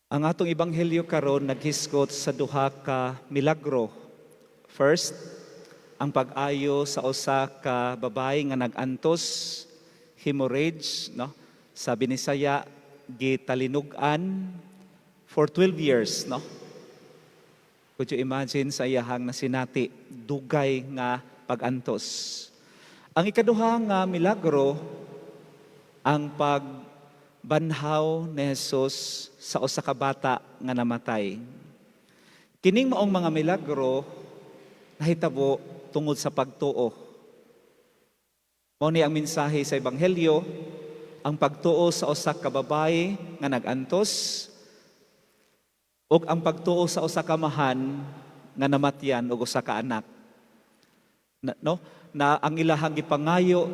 Ang atong ebanghelyo karon naghisgot sa duha ka milagro. First, ang pag-ayo sa usa ka babae nga nag-antos, hemorrhage, no? Sa Binisaya, gitalinugan for 12 years, no? Could you imagine sa iyahang nasinati, dugay nga pag-antos. Ang ikaduha nga milagro, ang pagbanhaw ni Jesus sa usa ka bata nga namatay. Kining maong mga milagro nahitabo tungod sa pagtuo. Mao ni ang mensahe sa ebanghelyo, ang pagtuo sa usa ka babae nga nag-antos ug ang pagtuo sa usa ka amahan nga namatyan og usa ka anak. Na ang ilahang gipangayo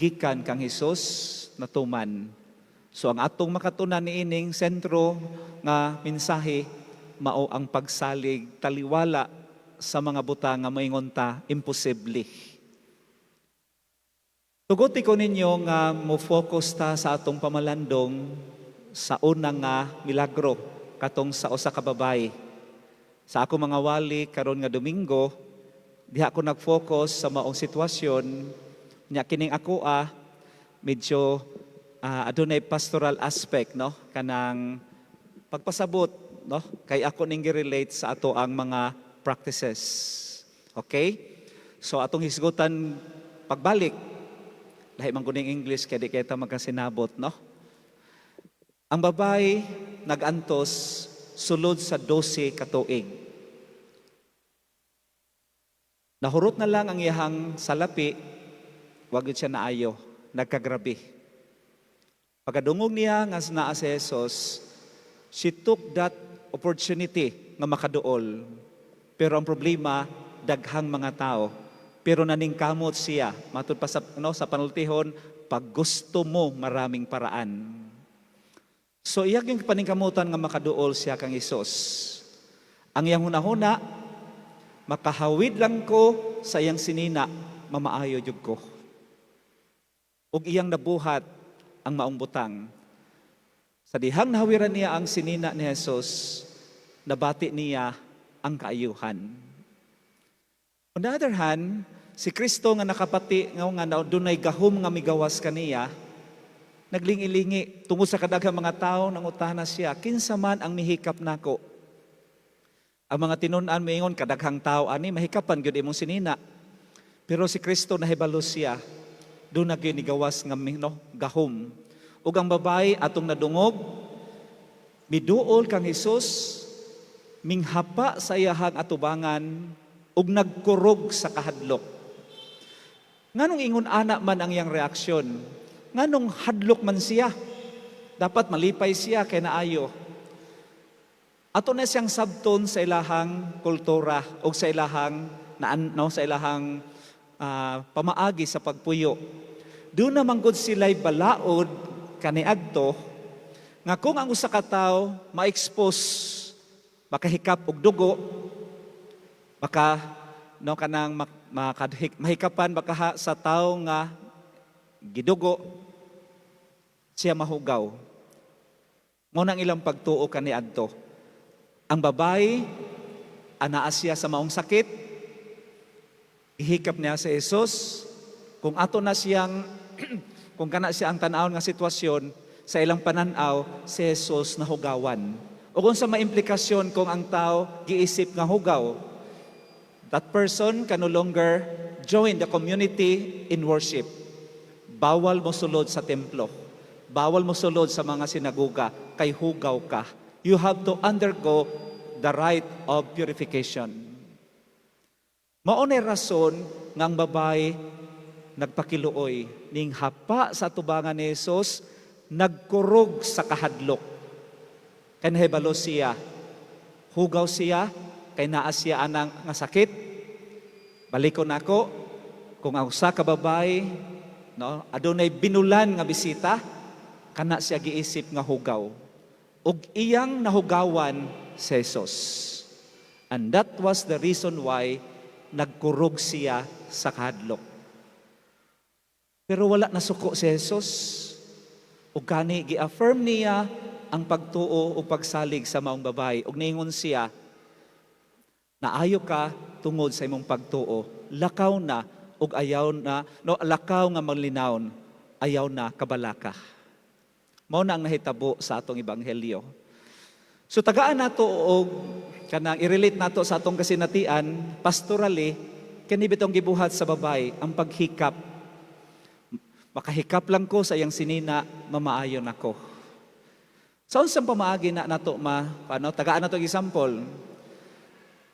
gikan kang Hesus natuman. So ang atong makatunan niining sentro nga mensahe mao ang pagsalig taliwala sa mga buta nga moingon ta imposible. Tuguti ko ninyo nga mo-focus ta sa atong pamalandong sa unang nga milagro katong sa usa ka babae. Sa ako mga wali karon nga Domingo, diha ako nag-focus sa maong sitwasyon nya kining ako medyo adunay pastoral aspect, no, kanang pagpasabot, no, kay ako ning gi-relate sa ato ang mga practices. Okay? So atong hisgutan pagbalik lahi man kuning English kay di kita magkasinabot, no. Ang babae nag-antos sulod sa 12 ka tuig. Nahurot na lang ang iyahang salapi, wag gyud siya naayo, nagkagrabe. Pagkadungog niya nga naa si Jesus, she took that opportunity nga makaduol. Pero ang problema, daghang mga tao. Pero naningkamot siya, matud pa sa, sa panultihon, pag gusto mo maraming paraan. So iyak yung paningkamutan nga makaduol siya kang Jesus. Ang iyang hunahuna, makahawid lang ko sa iyang sinina, mamaayo jud ko. Ug iyang nabuhat ang maong butang. Sa dihang nahawiran niya ang sinina ni Jesus, nabati niya ang kaayuhan. On the other hand, si Kristo nga nakapati nga dunay gahom nga migawas kaniya, naglingi-lingi tungod sa kadaghang mga tao nangutana siya, kinsa man ang mihikap nako? Ang mga tinun-an moingon kadaghang tao ani mahikapan gyud imong sinina. Pero si Kristo nahibalo siya, doon na ginigawas nga gahom. Ug ang babae atong nadungog, miduol kang Hesus, minghapa sa iyahang atubangan, ug nagkurog sa kahadlok. Nganong ingon ana man ang iyang reaksyon? Nganong hadlok man siya? Dapat malipay siya kay naayo. Ato na siyang sabton sa ilahang kultura o sa ilahang sa ilahang pamaagi sa pagpuyo. Doon na manggod sila'y balaod kaniadto nga kung ang usa ka tawo ma-expose makahikap og dugo baka kanang mahikapan baka sa tawo nga gidugo siya mahugaw. Mao nang ilang pagtuo kaniadto. Ang babae anaa siya sa maong sakit, ihikap niya sa Jesus. Kung ato na siyang kung kana siya ang tan-awon nga sitwasyon, sa ilang pananaw si Jesus nahugawan. O kung sa maimplikasyon kung ang tao giisip nga hugaw, that person can no longer join the community in worship. Bawal mo sulod sa templo. Bawal mo sulod sa mga sinagoga kay hugaw ka. You have to undergo the rite of purification. Maunay rason nga ang babae nagpakiluoy ning hapa sa tubangan ni Jesus, nagkurog sa kahadlok. Kay nahibalo siya, hugaw siya, kay naa siya anang nga sakit. Balikon nako, kung ang usa ka babae, no, adunay binulan nga bisita, kana siya giisip nga hugaw. Ug iyang nahugawan si Jesus. And that was the reason why nagkurog siya sa kahadlok. Pero wala nasuko si Jesus. Ug kani gi-affirm niya ang pagtuo o pagsalig sa maong babae. Ug niingon siya, naayo ka tungod sa imong pagtuo. Lakaw na ug ayaw na, no, lakaw nga manlinawon, ayaw na kabalaka. Mao na ang nahitabo sa atong ebanghelyo. So tagaan nato og kanang i-relate nato sa atong kasinatian pastorally kani bitong gibuhat sa babae ang paghikap. Makahikap lang ko sa iyang sinina, mamaayon ako. Sa unsang pamaagi na nato tagaan nato og example.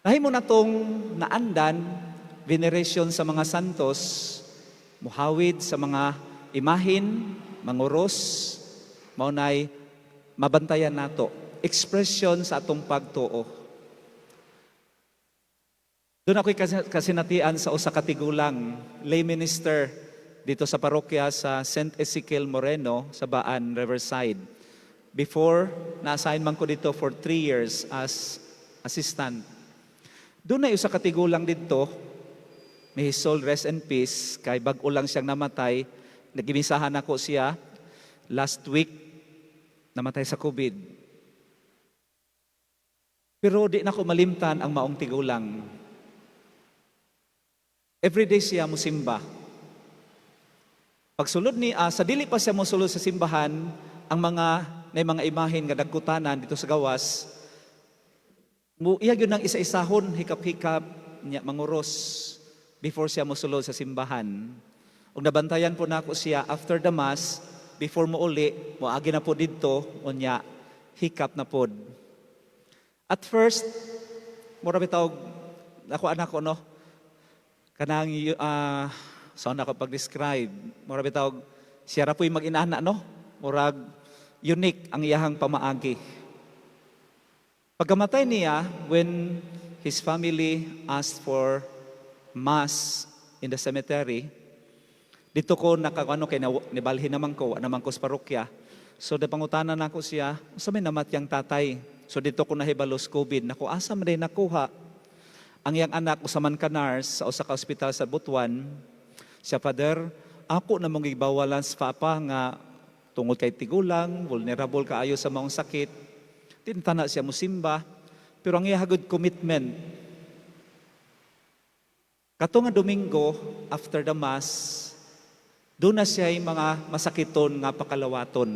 Nahimo natong naandan veneration sa mga santos, muhawid sa mga imahin, manguros, maunay mabantayan nato. Expression sa atong pagtuo. Doon ako'y kasinatian sa usa ka tigulang, lay minister dito sa parokya sa St. Ezekiel Moreno sa Baan, Riverside. Before, na-assign man ko dito for 3 years as assistant. Doon na usa ka tigulang dito, may his soul rest in peace, kay bag-o lang siyang namatay. Nagimisahan ako siya last week, namatay sa COVID. Pero di na ko malimtan ang maong tigulang. Everyday siya musimba. Pagsulod ni sa dili pa siya mosulod sa simbahan, ang mga imahin nga dagkutanan dito sa gawas, iya gyud nang isa-isahon, hikap-hikap niya manguros before siya mosulod sa simbahan. Ug nabantayan po nako siya after the mass, before mo uli, moagi na po didto, unya hikap na pod. At first, mura bitaw ako anak ko no. Kanang saan ako pag-describe. Mura bitaw siya ra po'y mag-inana no. Murag unique ang iyahang pamaagi. Pagkamatay niya, when his family asked for mass in the cemetery, dito ko nakakano kay nibalhin naman ko sa parokya. So pangutanan nako siya, sa may namatyang tatay. So dito ko nahibalos COVID, nako asa man din nakuha. Ang iyang anak usaman ka nurse sa usa ka ospital sa Butuan. Siya, Father, ako na mong gibawalan sa papa nga tungod kay tigulang, vulnerable kaayo sa maong sakit. Tintana siya musimba, pero ang iya good commitment. Kato nga Domingo, after the mass, doon na siya yung mga masakiton nga pakalawaton.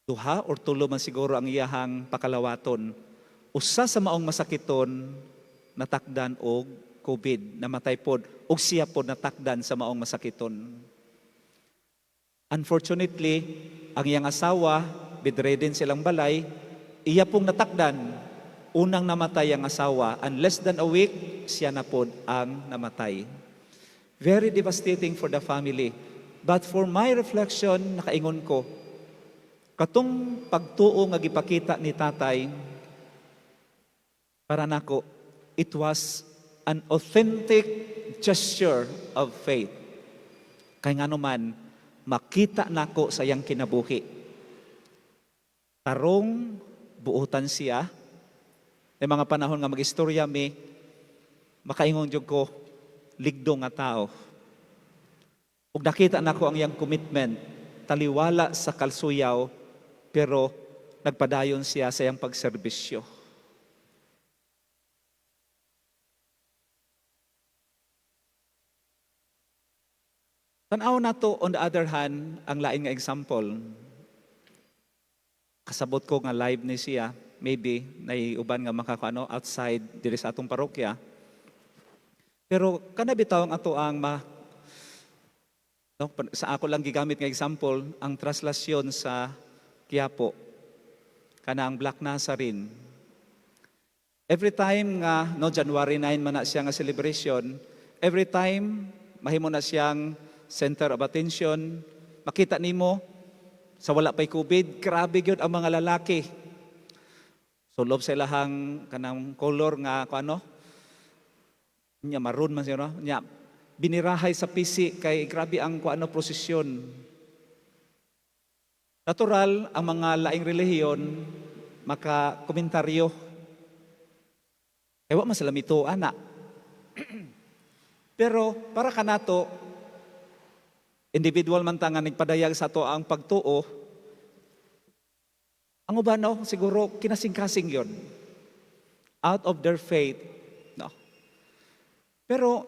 2 or 3 man siguro ang iyahang pakalawaton. Usa sa maong masakiton, natakdan og COVID, namatay pod, ug siya pod natakdan sa maong masakiton. Unfortunately, ang iyang asawa, bedridden silang balay, iya pong natakdan, unang namatay ang asawa, and less than a week, siya na pod ang namatay. Very devastating for the family. But for my reflection, nakaingon ko, katong pagtuo nga gipakita ni tatay, para nako, it was an authentic gesture of faith. Kay ngano man, makita nako sa iyang kinabuhi. Tarong, buutan siya. May mga panahon nga mag-istorya mi, makaingon jud ko, ligdo nga tao. Ug nakita nako ang iyang commitment, taliwala sa kalsuyaw, pero nagpadayon siya sa iyang pagserbisyo. Tanaw na to, on the other hand, ang lain nga example. Kasabot ko nga live ni siya, maybe, naiuban nga makakano outside diri sa atong parokya. Pero kanabitaw ang ato ang sa ako lang gigamit nga example, ang translasyon sa Quiapo, kana ang Black Nazarene. Every time nga, January 9 man na siya nga celebration, every time, mahimo na siyang center of attention, makita nimo sa wala pa'y COVID, grabe gyud ang mga lalaki. So love sa ilahang kanang color nga nya maroon man siya no, nya binirahay sa PC kay grabe ang prosesyon. Natural ang mga laing relihiyon maka-komentaryo. Kaya wa man sila mito ana. Pero para kanato individual man ta nga nagpadayag sa to ang pagtuo, Ang uban, no, siguro kinasing-kasing yon out of their faith. No? Pero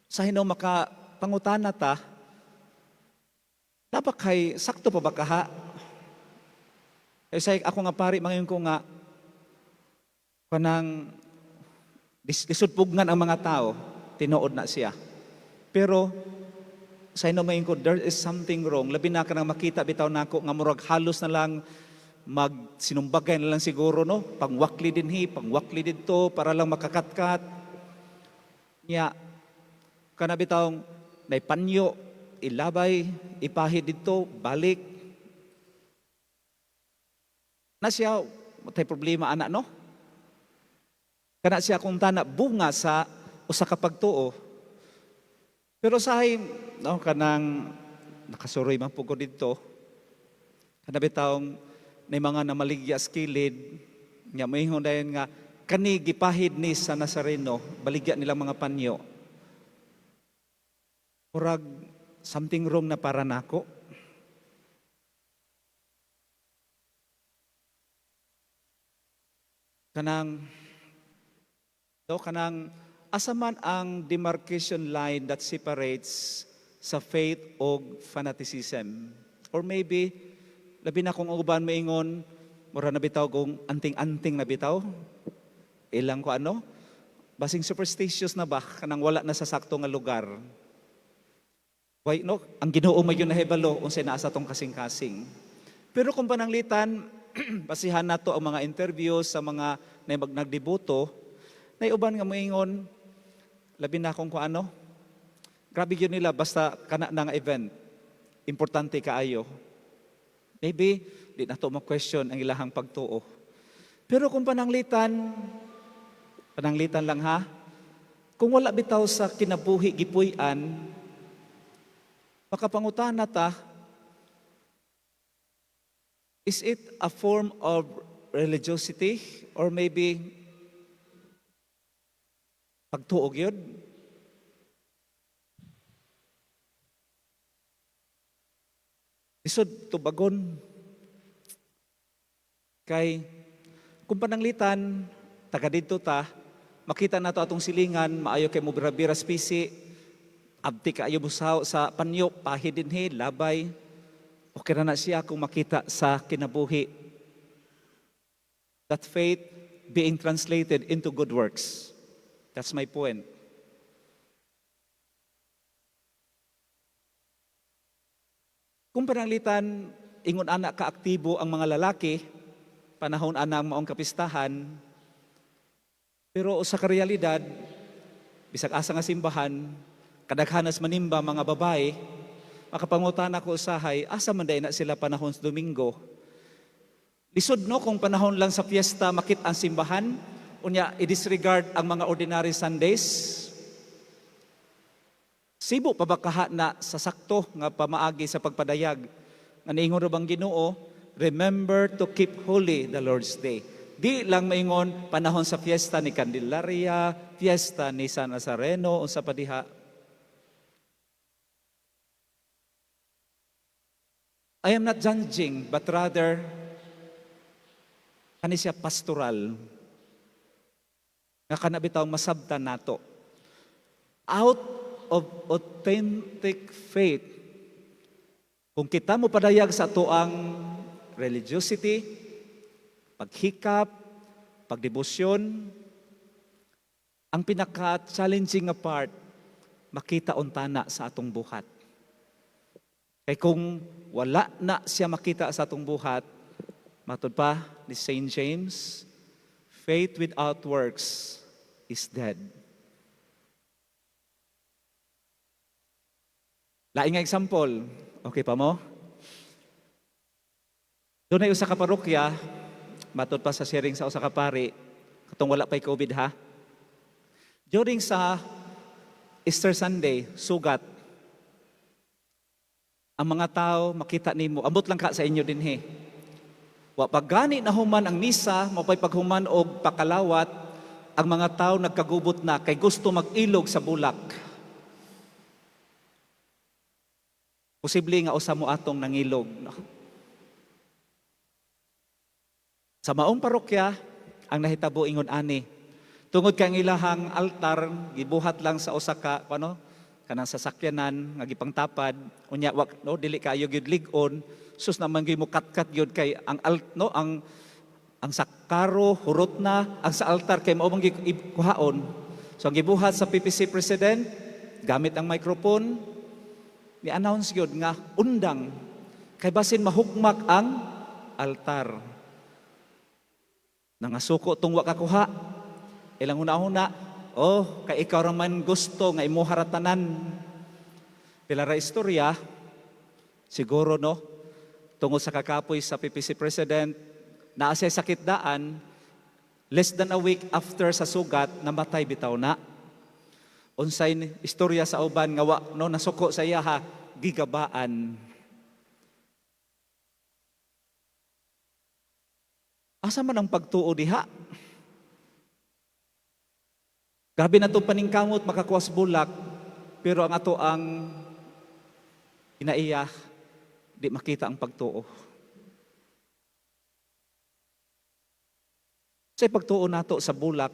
sa hinaw makapangutana ta, dapat kay sakto pa ba kaha? Say ako nga pari, mangayon ko nga, kanang disudpugngan ang mga tao, tinuod na siya. Pero, sa ino mayin ko, there is something wrong. Labi na ka nang makita, bitaw na ako, nga murag halos na lang, magsinumbagay na lang siguro, no? Pangwakli pangwakli dito, para lang makakatkat. Nya, kana bitawng, naipanyo, ilabay, ipahid dito, balik. Na siya, matay problema anak, no? Kana siya kung tana bunga sa usa ka pagtuo. Pero sahay, no, kanang nakasuroy man po ko dito, kana bitawng na mga namaligya skilid, nga may dayon nga, kani gipahid ni sa Nazareno, baligya nilang mga panyo. Murag, something wrong na para nako. Kanang asa man ang demarcation line that separates sa faith o fanaticism. Or maybe, labi na kung uban maingon, mura na bitaw kung anting-anting na bitaw. Ilang ko ano? Basing superstitious na ba, kanang wala na sa sakto nga lugar. Why, no? Ang Ginoo may yun na hebalo, unsay naa sa tong kasing-kasing. Pero kung pananglitan, basihan na to ang mga interviews sa mga nagdibuto, na uban nga moingon, labi na kung ano, grabe yun nila, basta kana na nga event, importante kaayo. Maybe, di na to ma-question ang ilahang pagtuo. Pero kung pananglitan lang ha, kung wala bitaw sa kinabuhi gipuy-an, makapangutana ta, is it a form of religiosity or maybe pagtuog yun? Isod tubagon. Kay, kung pananglitan, taga dito ta, makita na to atong silingan, maayo kay mo birabira spisi, abti kaayo busaw sa panyo, pahidinhi, labay, okay na siya kung makita sa kinabuhi. That faith being translated into good works. That's my point. Kung pananglitan, ingon anak kaaktibo ang mga lalaki, panahon ana ang maong kapistahan, pero sa karealidad, bisag asa nga simbahan, kadaghanas manimba mga babae, makapangutan ako usahay, asa man na sila panahon sa Domingo. Lisod no, kung panahon lang sa fiesta makit ang simbahan, unya i-disregard ang mga ordinary Sundays. Sibo pa ba kaha na sa sakto nga pamaagi sa pagpadayag. Nga niingon bang Ginoo, remember to keep holy the Lord's Day. Di lang maingon panahon sa fiesta ni Candelaria, fiesta ni San Nazareno o sa padiha. I am not judging, but rather, kani siya pastoral. Nga kanabitaw masabtan nato. Out of authentic faith, kung kita mo padayag sa tuang religiosity, paghikap, pagdebosyon, ang pinaka-challenging nga part, makita untana sa atong buhat. Kaya kung wala na siya makita sa atong buhat, matod pa ni St. James, faith without works is dead. Laing nga example, okay pa mo? Doon ay usa ka parokya, matod pa sa sharing sa usa ka pari, katong wala pa'y COVID ha. During sa Easter Sunday, sugat, ang mga tao makita nimo, ambot lang ka sa inyo din he. Wa pagani na human ang misa, mapay paghuman og pakalawat, ang mga tao nagkagubot na kay gusto mag-ilog sa bulak. Posible nga usa mo atong nangilog. No? Sa maong parokya, ang nahitabo ingon ani. Tungod kang ilahang altar, gibuhat lang sa usa ka, kanang sasakyanan, nga gipangtapad, unya, no, dili kayo gyud lig-on, sus naman gyud mo kat-kat gyud kay ang ang sakaro, hurot na, ang sa altar kay mao bang kuhaon. So ang gibuhat sa PPC President, gamit ang microphone, ni-announce gyud nga undang, kay basin mahugmak ang altar. Nangasuko tong wa kakuha, ilang una-una, kay ikaw raman gusto nga imo haratanan. Pila ra istorya, siguro no, tungod sa kakapoy sa PPC President, naa siya sakit daan, less than a week after sa sugat, namatay bitaw na. Unsay istorya sa uban nga no, nasuko sa iya gigabaan. Asa man ang pagtuo diha? Grabe na ito paningkamot, makakuwas bulak, pero ang ato ang inaiya, di makita ang pagtuo. Sa pagtuo nato sa bulak,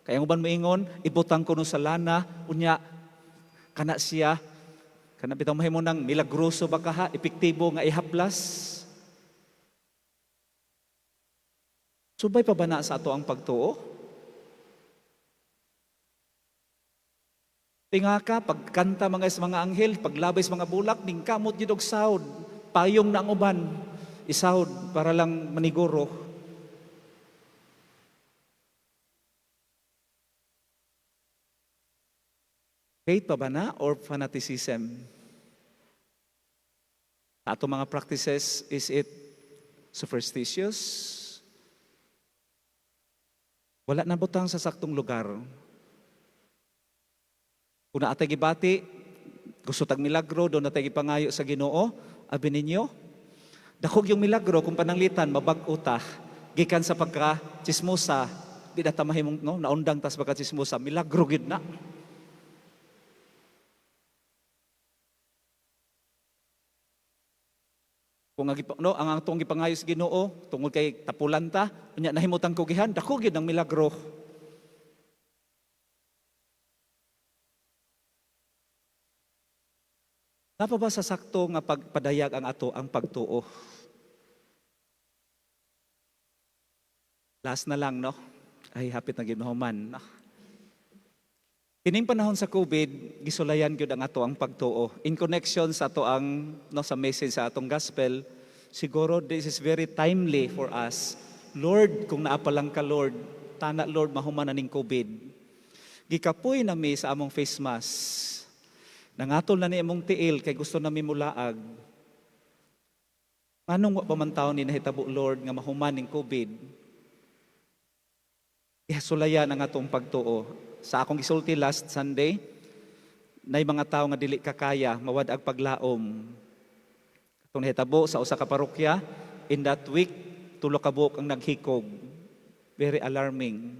kaya uban moingon, ibutang ko no sa lana, unya, kana siya, kana bitaw mahimo nang milagroso ba ka epektibo nga ihaplas. Subay pa ba na sa ato ang pagtuo? Tinga ka, pagkanta mga anghel, paglabay sa mga bulak, ningkamot yun og sahod. Payong na ang uban, isahod para lang maniguro. Faith pa ba na or fanaticism? Ato mga practices, is it superstitious? Wala na butang sa saktong lugar. Kung naatay gibati, gusto tag milagro, doon natay gipangayo sa Ginoo, abi ninyo, dakog yung milagro kung pananglitan, mabag-uta, gikan sa pagka-chismosa, di na tamahimong, no, naundang tas pagka-chismosa, milagro gid na. Kung ang atong gipangayo sa Ginoo, tungod kay tapulan ta, unya nahimutang kugihan, dakog gid ang milagro. Napa ba sa sakto nga pagpadayag ang ato ang pagtuo? Last na lang, no? Ay, hapit na ginahuman, no? Kining panahon sa COVID, gisulayan gyud ang ato ang pagtuo. In connection sa ato ang sa message sa atong gospel, siguro this is very timely for us. Lord, kung naa pa lang ka Lord, tana Lord mahuman na ning COVID. Gikapoy na mi sa among face mask. Nangatol na ni among tiil kay gusto na mi mulaag. Anong wa pa man taon ni nahitabo Lord nga mahuman ning COVID? Ihasulayan ang atong pagtuo. Sa akong gisulti last Sunday, nay mga tao nga dili kakaya mawad ag paglaom. Atong nahitabo sa usa ka parokya, in that week tulo ka buok ang naghikog. Very alarming.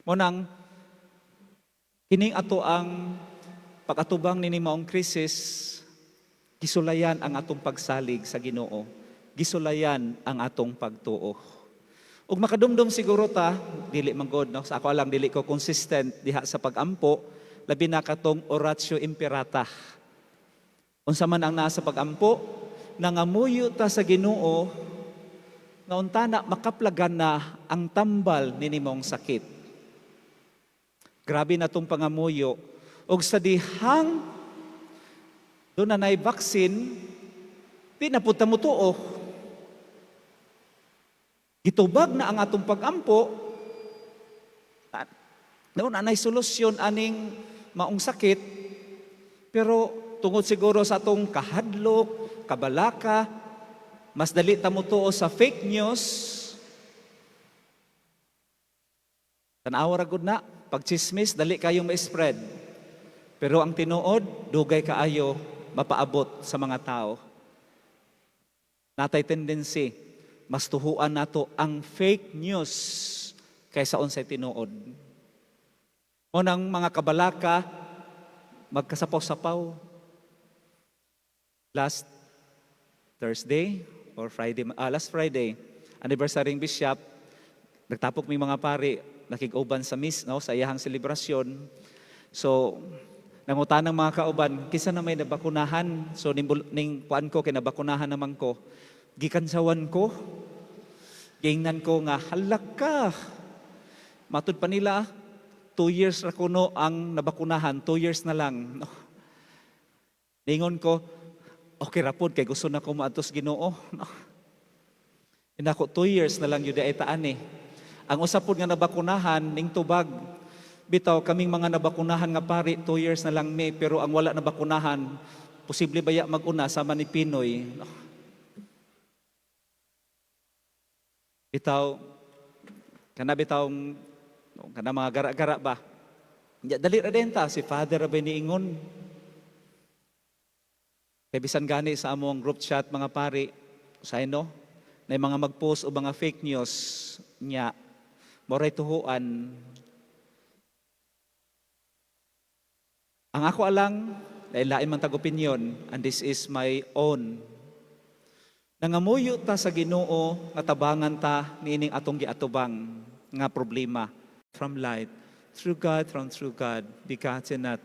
Mo nang kining ato ang pag-atubang nini maong krisis, gisulayan ang atong pagsalig sa Ginoo. Gisulayan ang atong pagtuo. Ug makadumdum siguro ta, dili man god, no? Sa ako alam dili ko consistent diha sa pag-ampo, labi na katong oratio imperata. Unsa man ang nasa pag-ampo, nangamuyo ta sa Ginoo, nga untana makaplagan na ang tambal nini maong sakit. Grabe na tong pangamuyo. Og sa dihang doon na vaccine, di na po tamutuo. Gitubag na ang atong pag-ampo, noon anay solusyon aning maong sakit, pero tungod siguro sa atong kahadlok, kabalaka, mas dali tamutuo sa fake news, tanawa ra gud na, pag-chismis, dali kayong ma-spread. Pero ang tinuod, dugay kaayo mapaabot sa mga tao. Natay tendency, mas tuhuan nato ang fake news kaysa unsay tinuod. O nang mga kabalaka, magkasapaw-sapaw. Last Thursday or Friday, last Friday, anniversary bishop, nagtapok may mga pari, nakig-uban sa no, sa iyahang selebrasyon. So, nangutan ng mga kauban, kisa na may nabakunahan. So, ning kuan ko, kinabakunahan naman ko. Gikansawan ko. Gingnan ko nga, halak ka. Matud pa nila, 2 years ra kuno ang nabakunahan, 2 years na lang. No. Ningon ko, okay rapod, kay gusto na ko maatos Ginoo. No. Inako, 2 years na lang yun ay taan eh. Ang usapod nga nabakunahan, ning tubag, bitaw kaming mga nabakunahan nga pari, 2 years na lang may, pero ang wala nabakunahan, posible baya mag-una sama ni Pinoy. No. Bitaw, kana mga gara-gara ba? Dali ra din ta, si Father Rabay niingon. Kaya bisan gani sa among group chat mga pari, usay no, na mga mag-post o mga fake news niya, moray tuhuan. Ang ako alang, lain-lain man tag-opinyon, and this is my own. Nangamuyo ta sa Ginoo, nga tabangan ta niining atong giatubang nga problema from light, through God, begotten not